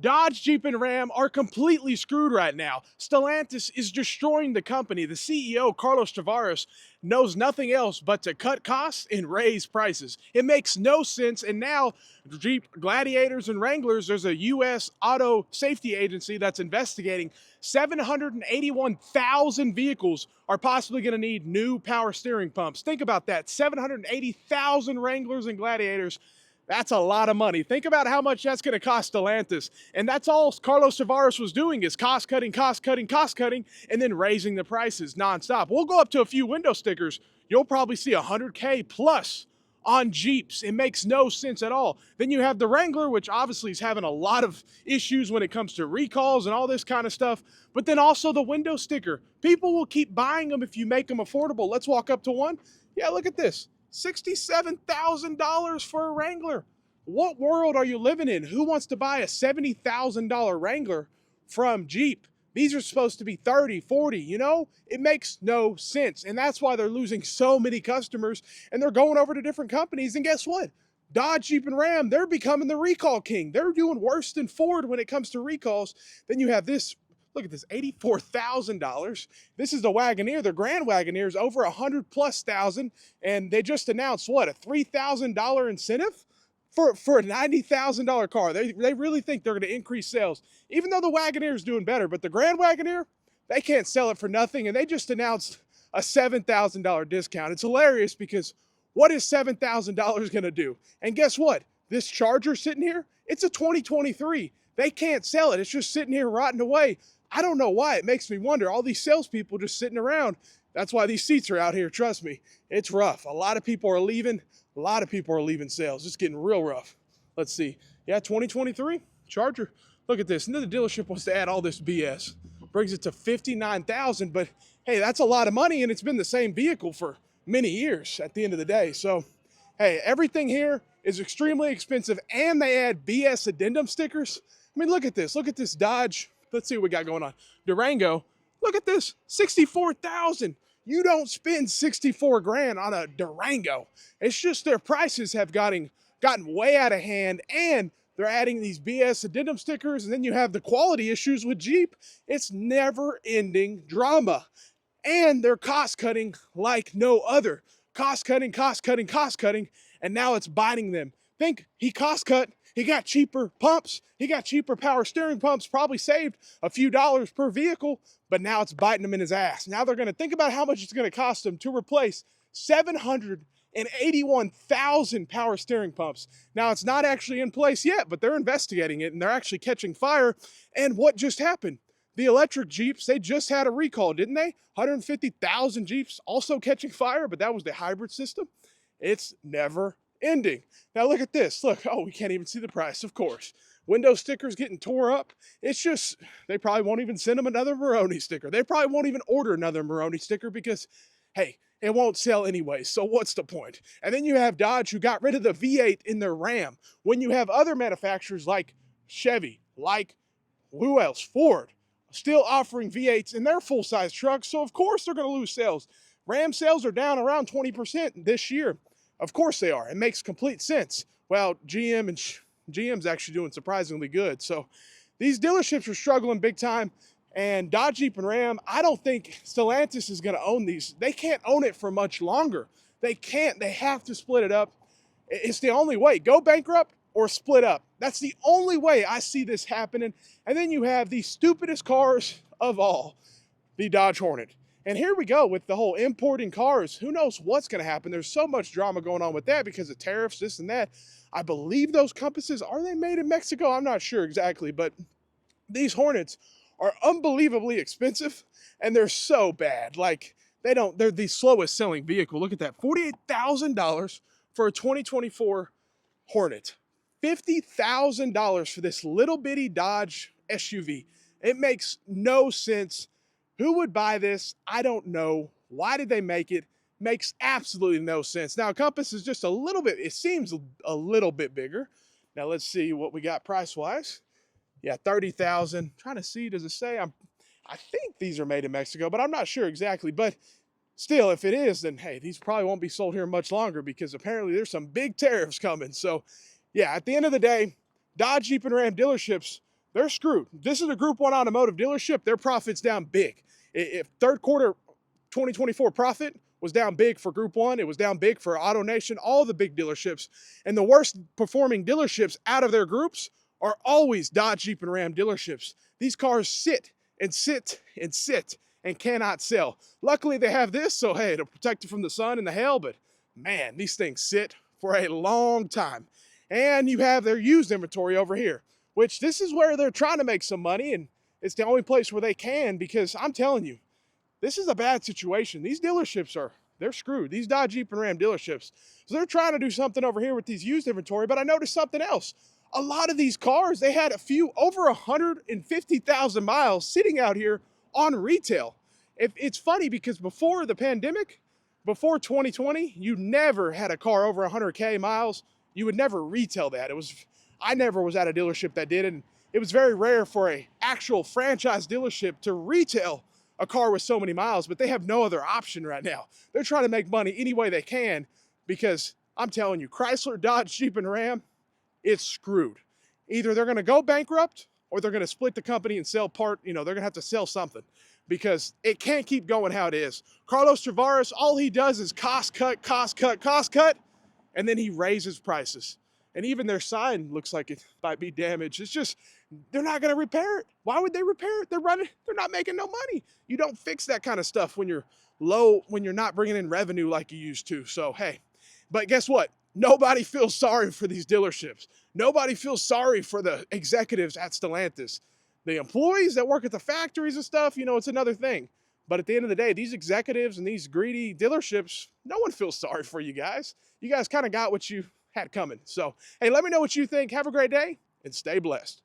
Dodge, Jeep, and Ram are completely screwed right now. Stellantis is destroying the company. The CEO, Carlos Tavares, knows nothing else but to cut costs and raise prices. It makes no sense. And now, Jeep Gladiators and Wranglers, there's a U.S. auto safety agency that's investigating 781,000 vehicles are possibly going to need new power steering pumps. Think about that, 780,000 Wranglers and Gladiators. That's a lot of money. Think about how much that's going to cost Stellantis. And that's all Carlos Tavares was doing is cost cutting, cost cutting, cost cutting, and then raising the prices nonstop. We'll go up to a few window stickers. You'll probably see 100K plus on Jeeps. It makes no sense at all. Then you have the Wrangler, which obviously is having a lot of issues when it comes to recalls and all this kind of stuff. But then also the window sticker. People will keep buying them if you make them affordable. Let's walk up to one. Yeah, look at this. $67,000 for a Wrangler. What world are you living in? Who wants to buy a $70,000 Wrangler from Jeep? These are supposed to be 30, 40, you know? It makes no sense. And that's why they're losing so many customers and they're going over to different companies. And guess what? Dodge, Jeep, and Ram, they're becoming the recall king. They're doing worse than Ford when it comes to recalls. Then you have this. Look at this, $84,000. This is the Wagoneer. The Grand Wagoneer is over 100 plus thousand, and they just announced what, a $3,000 incentive for a $90,000 car. They really think they're going to increase sales, even though the Wagoneer is doing better. But the Grand Wagoneer, they can't sell it for nothing, and they just announced a $7,000 discount. It's hilarious because what is $7,000 going to do? And guess what? This Charger sitting here, it's a 2023. They can't sell it. It's just sitting here rotting away. I don't know why. It makes me wonder. All these salespeople just sitting around. That's why these seats are out here. Trust me, it's rough. A lot of people are leaving. A lot of people are leaving sales. It's getting real rough. Let's see. Yeah, 2023 Charger. Look at this. And then the dealership wants to add all this BS. Brings it to $59,000. But hey, that's a lot of money, and it's been the same vehicle for many years at the end of the day. So, hey, everything here is extremely expensive, and they add BS addendum stickers. I mean, look at this. Look at this Dodge. Let's see what we got going on. Durango. Look at this. $64,000. You don't spend 64 grand on a Durango. It's just their prices have gotten way out of hand, and they're adding these BS addendum stickers, and then you have the quality issues with Jeep. It's never-ending drama. And they're cost-cutting like no other. Cost-cutting, cost-cutting, cost-cutting, and now it's biting them. Think he cost-cut. He got cheaper pumps. He got cheaper power steering pumps, probably saved a few dollars per vehicle, but now it's biting him in his ass. Now they're going to think about how much it's going to cost them to replace 781,000 power steering pumps. Now it's not actually in place yet, but they're investigating it and they're actually catching fire. And what just happened? The electric Jeeps, they just had a recall, didn't they? 150,000 Jeeps also catching fire, but that was the hybrid system. It's never ending. Now look at this. Look, oh, we can't even see the price, of course. Window stickers getting tore up. It's just, they probably won't even send them another Moroni sticker. They probably won't even order another Moroni sticker because, hey, it won't sell anyway, so what's the point? And then you have Dodge, who got rid of the V8 in their Ram. When you have other manufacturers like Chevy, like who else? Ford, still offering V8s in their full-size trucks, so of course they're going to lose sales. Ram sales are down around 20% this year. Of course they are. It makes complete sense. Well, GM's actually doing surprisingly good. So these dealerships are struggling big time. And Dodge, Jeep, and Ram, I don't think Stellantis is going to own these. They can't own it for much longer. They can't. They have to split it up. It's the only way. Go bankrupt or split up. That's the only way I see this happening. And then you have the stupidest cars of all, the Dodge Hornet. And here we go with the whole importing cars. Who knows what's going to happen? There's so much drama going on with that because of tariffs, this and that. I believe those compasses, are they made in Mexico? I'm not sure exactly, but these Hornets are unbelievably expensive and they're so bad. Like, they're the slowest selling vehicle. Look at that, $48,000 for a 2024 Hornet. $50,000 for this little bitty Dodge SUV. It makes no sense. Who would buy this? I don't know. Why did they make it? Makes absolutely no sense. Now, Compass is just a little bit, it seems a little bit bigger. Now, let's see what we got price-wise. Yeah, $30,000. Trying to see, does it say? I think these are made in Mexico, but I'm not sure exactly. But still, if it is, then hey, these probably won't be sold here much longer because apparently there's some big tariffs coming. So, yeah, at the end of the day, Dodge, Jeep, and Ram dealerships, they're screwed. This is a Group 1 automotive dealership. Their profit's down big. If third quarter 2024 profit was down big for Group 1, it was down big for AutoNation, all the big dealerships. And the worst performing dealerships out of their groups are always Dodge, Jeep, and Ram dealerships. These cars sit and sit and sit and cannot sell. Luckily, they have this, so hey, it'll protect you from the sun and the hail, but man, these things sit for a long time. And you have their used inventory over here, which this is where they're trying to make some money, and it's the only place where they can, because I'm telling you, this is a bad situation. These dealerships they're screwed. These Dodge, Jeep, and Ram dealerships. So they're trying to do something over here with these used inventory, but I noticed something else. A lot of these cars, they had a few over 150,000 miles sitting out here on retail. It's funny because before the pandemic, before 2020, you never had a car over 100K miles. You would never retail that. I never was at a dealership that did, and it was very rare for a actual franchise dealership to retail a car with so many miles, but they have no other option right now. They're trying to make money any way they can, because I'm telling you, Chrysler, Dodge, Jeep, and Ram, it's screwed. Either they're going to go bankrupt or they're going to split the company and sell they're going to have to sell something, because it can't keep going how it is. Carlos Tavares, all he does is cost cut, cost cut, cost cut, and then he raises prices. And even their sign looks like it might be damaged. It's just, they're not going to repair it. Why would they repair it? They're not making no money. You don't fix that kind of stuff when you're low, when you're not bringing in revenue like you used to. So, hey, but guess what? Nobody feels sorry for these dealerships. Nobody feels sorry for the executives at Stellantis. The employees that work at the factories and stuff, it's another thing. But at the end of the day, these executives and these greedy dealerships, no one feels sorry for you guys. You guys kind of got what you had coming. So, hey, let me know what you think. Have a great day and stay blessed.